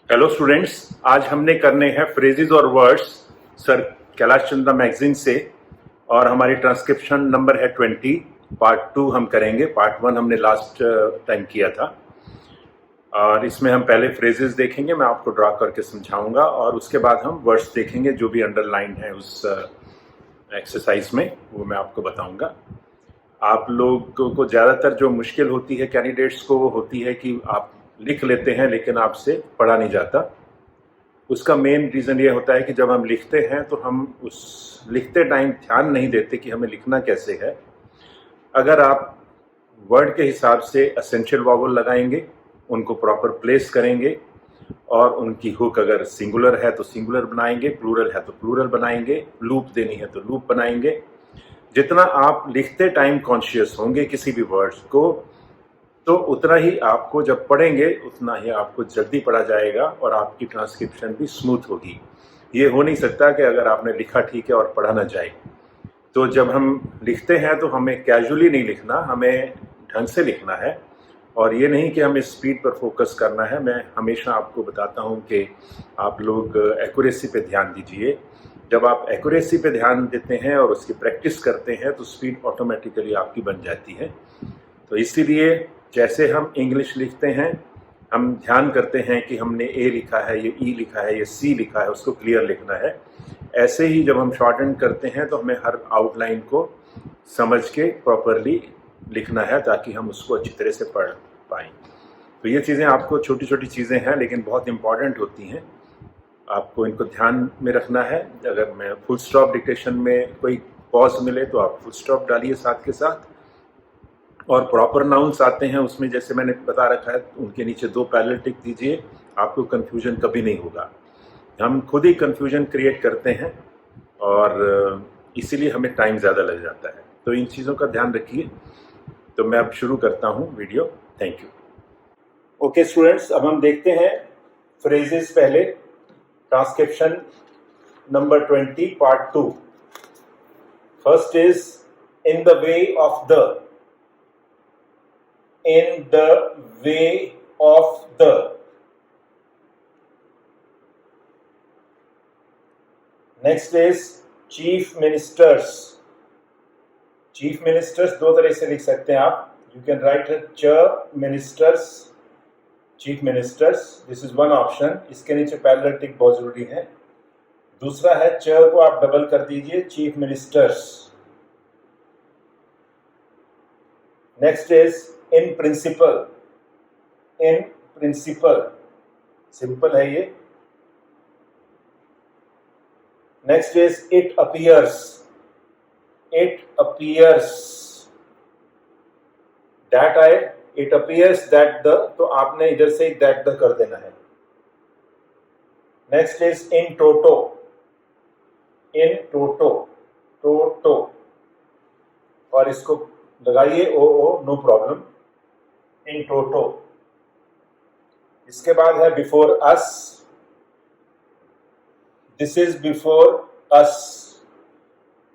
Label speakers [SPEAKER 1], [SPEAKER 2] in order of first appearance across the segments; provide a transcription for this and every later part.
[SPEAKER 1] Hello students, आज हमने करने हैं फ्रेजेस और words sir Kailash Chandra magazine से। और हमारी ट्रांसक्रिप्शन नंबर है 20। पार्ट 2 हम करेंगे। पार्ट 1 हमने लास्ट टाइम किया था। और इसमें हम पहले फ्रेजेस देखेंगे, मैं आपको ड्रा करके समझाऊंगा, और उसके बाद हम वर्ड्स देखेंगे जो भी अंडरलाइन है उस एक्सरसाइज में, वो मैं आपको बताऊंगा। आप लोगों को ज़्यादातर जो मुश्किल होती है कैंडिडेट्स को, वो होती है कि आप लिख लेते हैं लेकिन आपसे पढ़ा नहीं जाता। उसका मेन रीज़न ये होता है कि जब हम लिखते हैं तो हम उस लिखते टाइम ध्यान नहीं देते कि हमें लिखना कैसे है। अगर आप वर्ड के हिसाब से एसेंशियल वॉवल लगाएंगे, उनको प्रॉपर प्लेस करेंगे, और उनकी हुक अगर सिंगुलर है तो सिंगुलर बनाएंगे, प्लूरल है तो प्लूरल बनाएंगे, लूप देनी है तो लूप बनाएंगे। जितना आप लिखते टाइम कॉन्शियस होंगे किसी भी वर्ड्स को, तो उतना ही आपको जब पढ़ेंगे उतना ही आपको जल्दी पढ़ा जाएगा और आपकी ट्रांसक्रिप्शन भी स्मूथ होगी। ये हो नहीं सकता कि अगर आपने लिखा ठीक है और पढ़ा ना जाए। तो जब हम लिखते हैं तो हमें कैजुअली नहीं लिखना, हमें ढंग से लिखना है, और ये नहीं कि हमें स्पीड पर फोकस करना है। मैं हमेशा आपको बताता हूँ कि आप लोग एक्यूरेसी पे ध्यान दीजिए। जब आप एक्यूरेसी पे ध्यान देते हैं और उसकी प्रैक्टिस करते हैं तो स्पीड ऑटोमेटिकली आपकी बन जाती है। तो इसीलिए जैसे हम इंग्लिश लिखते हैं, हम ध्यान करते हैं कि हमने ए लिखा है, ये ई लिखा है, ये सी लिखा है, उसको क्लियर लिखना है। ऐसे ही जब हम शॉर्ट हैंड करते हैं तो हमें हर आउटलाइन को समझ के प्रॉपरली लिखना है ताकि हम उसको अच्छी तरह से पढ़ पाएँ। तो ये चीज़ें आपको छोटी छोटी चीज़ें हैं लेकिन बहुत इंपॉर्टेंट होती हैं, आपको इनको ध्यान में रखना है। अगर मैं फुल स्टॉप डिक्टेशन में कोई पॉज मिले तो आप फुल स्टॉप डालिए साथ के साथ। और प्रॉपर नाउन्स आते हैं उसमें, जैसे मैंने बता रखा है, उनके नीचे 2 पैरेलल टिक दीजिए, आपको कन्फ्यूजन कभी नहीं होगा। हम खुद ही कन्फ्यूजन क्रिएट करते हैं और इसीलिए हमें टाइम ज़्यादा लग जाता है। तो इन चीज़ों का ध्यान रखिए। तो मैं अब शुरू करता हूँ video. Thank you. Okay students, अब हम देखते हैं फ्रेजेस पहले। Transcription number 20 part 2। First is in the way of the. In the way of the. Next is chief ministers. Chief ministers दो तरह से लिख सकते हैं आप. You can write it ch ministers, chief ministers. This is one option. इसके नीचे parallel टिक बहुत जरूरी है. दूसरा है च को आप डबल कर दीजिए, chief ministers. Next is in principle. In principle, simple है ये. Next is it appears. It appears that I, it appears that the, तो आपने इधर से that the कर देना है. Next is in toto. In toto, toto, और इसको लगाइए ओ ओ, नो प्रॉब्लम. इन टोटो. इसके बाद है before us. This is before us.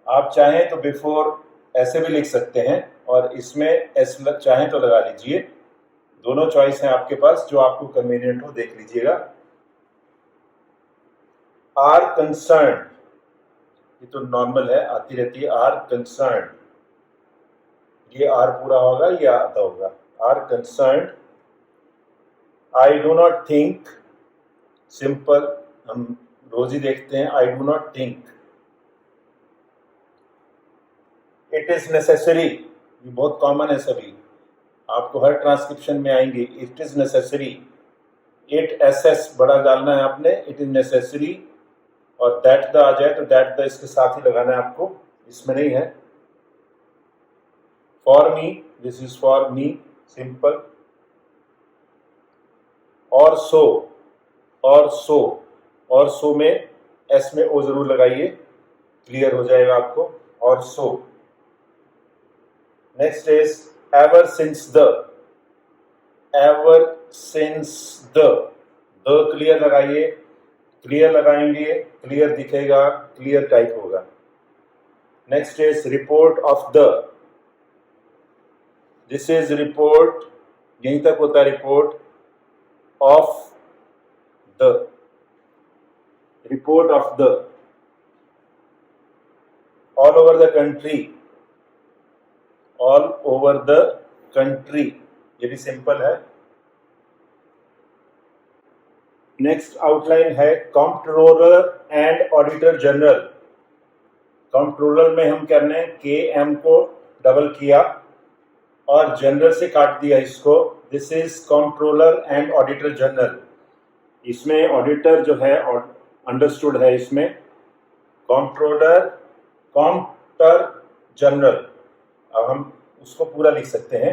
[SPEAKER 1] आप चाहें तो बिफोर ऐसे भी लिख सकते हैं और इसमें एस चाहें तो लगा लीजिए. दोनों चॉइस हैं आपके पास, जो आपको कन्वीनियंट हो देख लीजिएगा. आर कंसर्न, ये तो नॉर्मल है, आती रहती है. आर कंसर्न, ये आर पूरा होगा, ये आधा होगा. Our concern. I do not think, simple, हम रोज ही देखते हैं. I do not think. It is necessary, ये बहुत कॉमन है सभी, आपको हर ट्रांसक्रिप्शन में आएंगे. It is necessary. It S S बड़ा डालना है आपने. It is necessary. और दैट द आ जाए तो दैट द इसके साथ ही लगाना है आपको, इसमें नहीं है. For me, this is for me, simple. और so, और so, और so में s में o जरूर लगाइए, क्लियर हो जाएगा आपको. और so. Next is ever since the. ever since the clear लगाइए. क्लियर लगाएंगे, क्लियर दिखेगा, क्लियर टाइप होगा. Next is report of the. This is report, यहीं तक होता है report. Of the report of the all over the country, all over the country, ये भी सिंपल है. नेक्स्ट आउटलाइन है controller and auditor general. Controller में हम करने हैं के एम को डबल किया और जनरल से काट दिया इसको. This is controller and auditor general. इसमें ऑडिटर जो है अंडरस्टूड है, इसमें कंट्रोलर काउंटर जनरल. अब हम उसको पूरा लिख सकते हैं.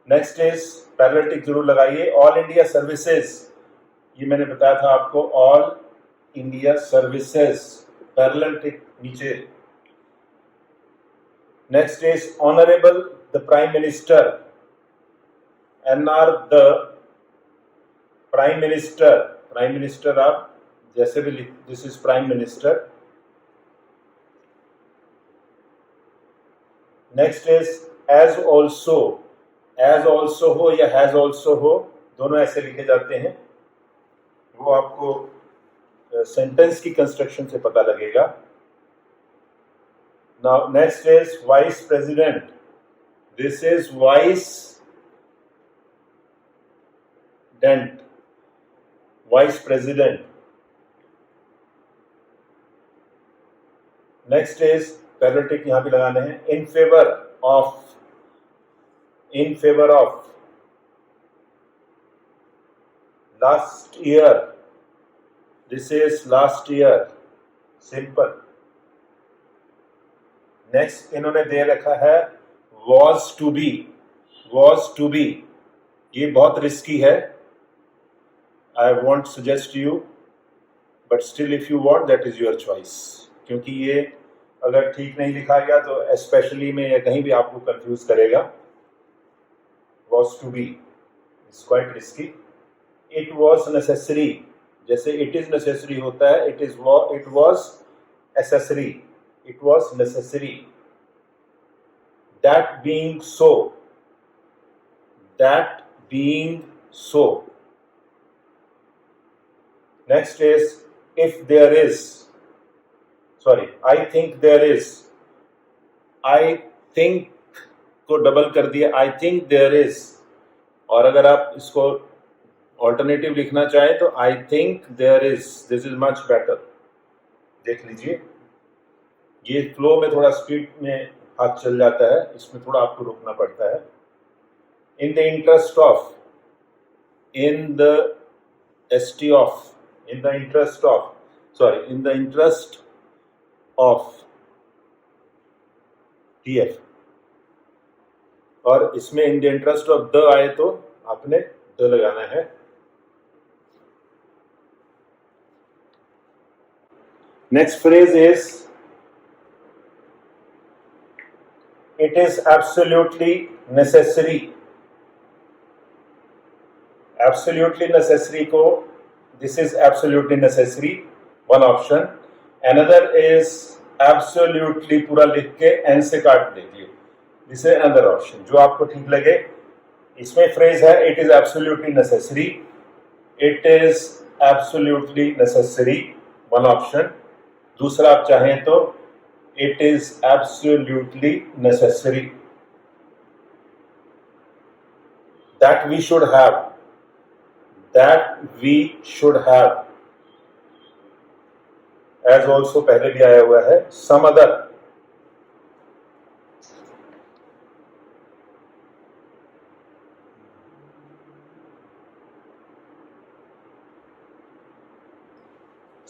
[SPEAKER 1] नेक्स्ट इज पैरेलल जरूर लगाइए. ऑल इंडिया सर्विसेज, ये मैंने बताया था आपको, all India services, parallel tick नीचे. Next is honourable the prime minister, एनआर the prime minister. Prime minister आप जैसे भी लिख, this is prime minister. Next is as also. As also हो या हैज ऑल्सो हो, दोनों ऐसे लिखे जाते हैं. वो आपको सेंटेंस की कंस्ट्रक्शन से पता लगेगा. Now next is vice president. This is vice dent, vice president. Next is parallel tick यहां भी लगाने हैं. In favour of, in favour of. Last year, this is last year, simple. Next इन्होंने दे रखा है was to be. Was to be ये बहुत रिस्की है. I won't suggest you, but still if you want that is your choice. क्योंकि ये अगर ठीक नहीं लिखा गया तो स्पेशली में या कहीं भी आपको कंफ्यूज करेगा. Was to be is quite risky. It was necessary, जैसे इट इज नेसेसरी होता है, it was accessory, it was necessary. That being so, that being so. Next is if there is, sorry I think there is. I think को double कर दिया, आई think there is. और अगर आप इसको alternative लिखना चाहें तो I think there is. This is much better. देख लीजिए, ये फ्लो में थोड़ा स्पीड में हाथ चल जाता है, इसमें थोड़ा आपको रुकना पड़ता है. In the interest of, in the ST of, in the interest of, sorry in the interest of TF. और इसमें in the interest of the आए तो आपने द लगाना है. Next phrase is it is absolutely necessary. Absolutely necessary को, this is absolutely necessary, one option. Another is absolutely पूरा लिख के एन से काट दीजिए. दिस इज अनदर ऑप्शन, जो आपको ठीक लगे. इसमें फ्रेज है it is absolutely necessary. It is absolutely necessary, one option. दूसरा आप चाहें तो it is absolutely necessary. That we should have, that we should have. As also पहले भी आया हुआ है. Some other,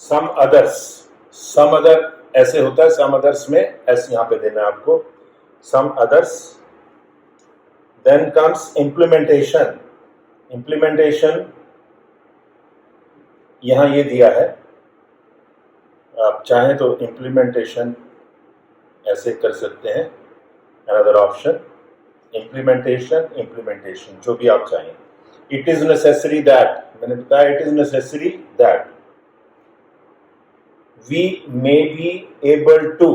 [SPEAKER 1] some others. Some other ऐसे होता है, सम अदर्स में ऐसे यहां पे देना है आपको, some others. Then comes implementation. Implementation यहां ये दिया है, आप चाहें तो इम्प्लीमेंटेशन ऐसे कर सकते हैं. अनदर ऑप्शन इम्प्लीमेंटेशन, इम्प्लीमेंटेशन जो भी आप चाहें. इट इज नेसेसरी दैट, मैंने बताया it is necessary that. We may be able to,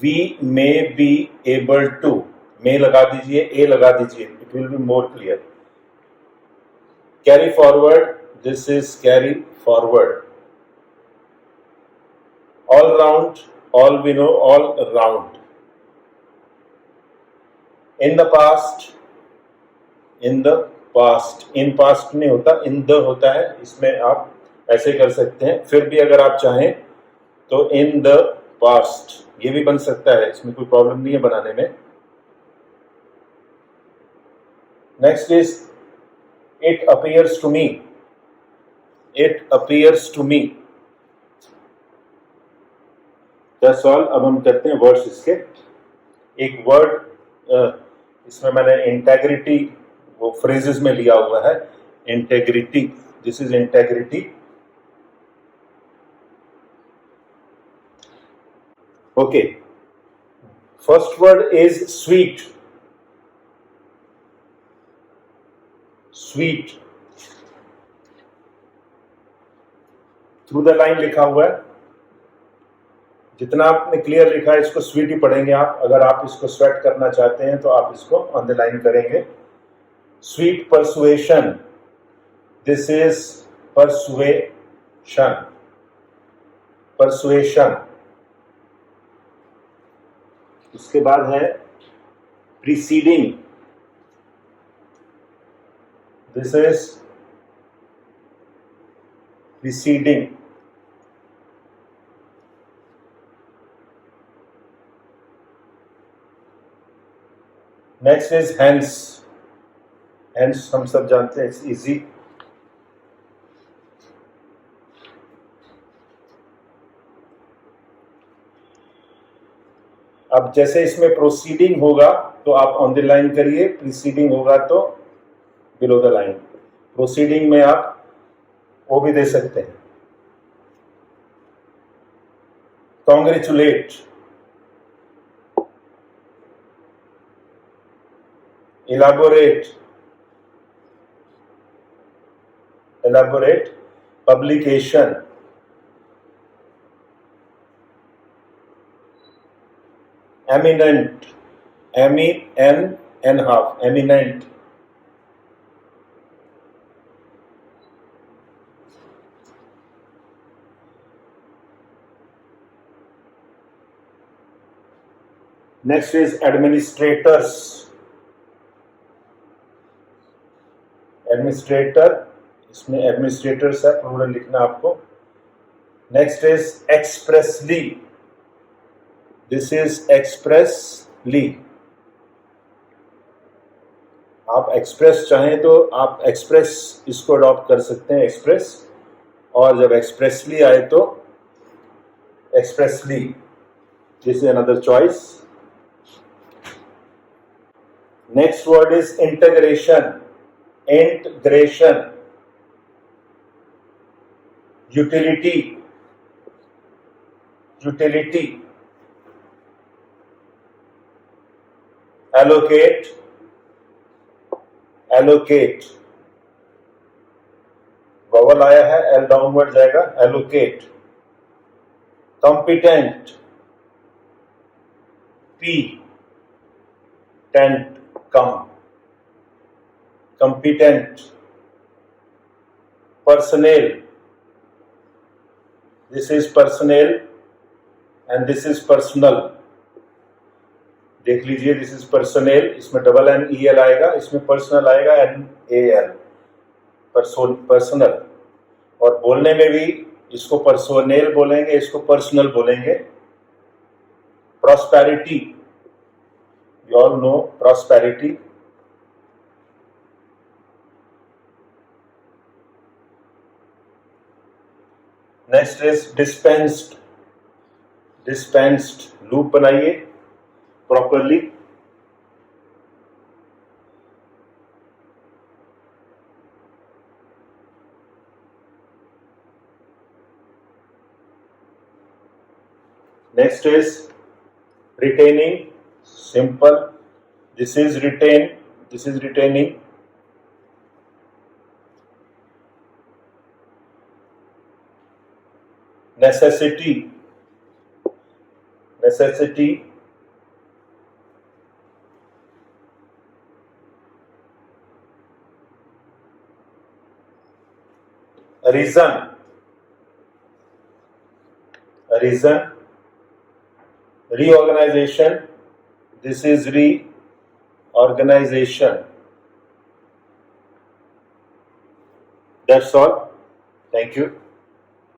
[SPEAKER 1] we may be able to, may लगा दीजिए, a लगा दीजिए, it will be more clear. Carry forward, this is carry forward. All round, all we know, all round. In the past, in the past, in past नहीं होता, in the होता है, इसमें आप ऐसे कर सकते हैं. फिर भी अगर आप चाहें तो in the past ये भी बन सकता है, इसमें कोई प्रॉब्लम नहीं है बनाने में. Next is it appears to me. It appears to me. That's all. अब हम करते हैं वर्ड्स इसके. एक वर्ड इसमें मैंने इंटेग्रिटी वो फ्रेजेस में लिया हुआ है. Integrity, this is integrity. Okay, first word is sweet. Sweet through the line लिखा हुआ है. जितना आपने क्लियर लिखा है इसको स्वीट ही पढ़ेंगे आप. अगर आप इसको स्वेट करना चाहते हैं तो आप इसको ऑन द लाइन करेंगे. Sweet persuasion, this is persuasion. Persuasion. उसके बाद है preceding. This is preceding. Next is hence. Hence हम सब जानते हैं, इट्स इजी. अब जैसे इसमें प्रोसीडिंग होगा तो आप ऑन द लाइन करिए, प्रीसीडिंग होगा तो बिलो द लाइन. प्रोसीडिंग में आप वो भी दे सकते हैं. Congratulate. elaborate. Elaborate. Publication. Eminent. M-E-N half. Eminent. Next is administrators. Administrator, इसमें एडमिनिस्ट्रेटर्स है, प्लूरल लिखना आपको. Next is expressly. This is expressly. आप एक्सप्रेस चाहें तो आप एक्सप्रेस इसको अडॉप्ट कर सकते हैं, एक्सप्रेस. और जब एक्सप्रेसली आए तो expressly. This is another choice. Next word is integration. Integration. Utility. Utility. Allocate. Allocate. Vowel आया है, एल डाउनवर्ड जाएगा. Allocate. Competent. P. Tent. Come. Competent. Personnel. This is personnel and this is personal. देख लीजिए, this is personnel. इसमें double N E L आएगा, इसमें personal आएगा N A L. Personal. और बोलने में भी इसको पर्सोनेल बोलेंगे, इसको पर्सनल बोलेंगे. Prosperity. You all know prosperity. Next is dispensed. Dispensed. Loop बनाइए properly. Next is retaining. Simple. This is retain. This is retaining. necessity. Necessity. reason, reorganization. This is reorganization. That's all. Thank you.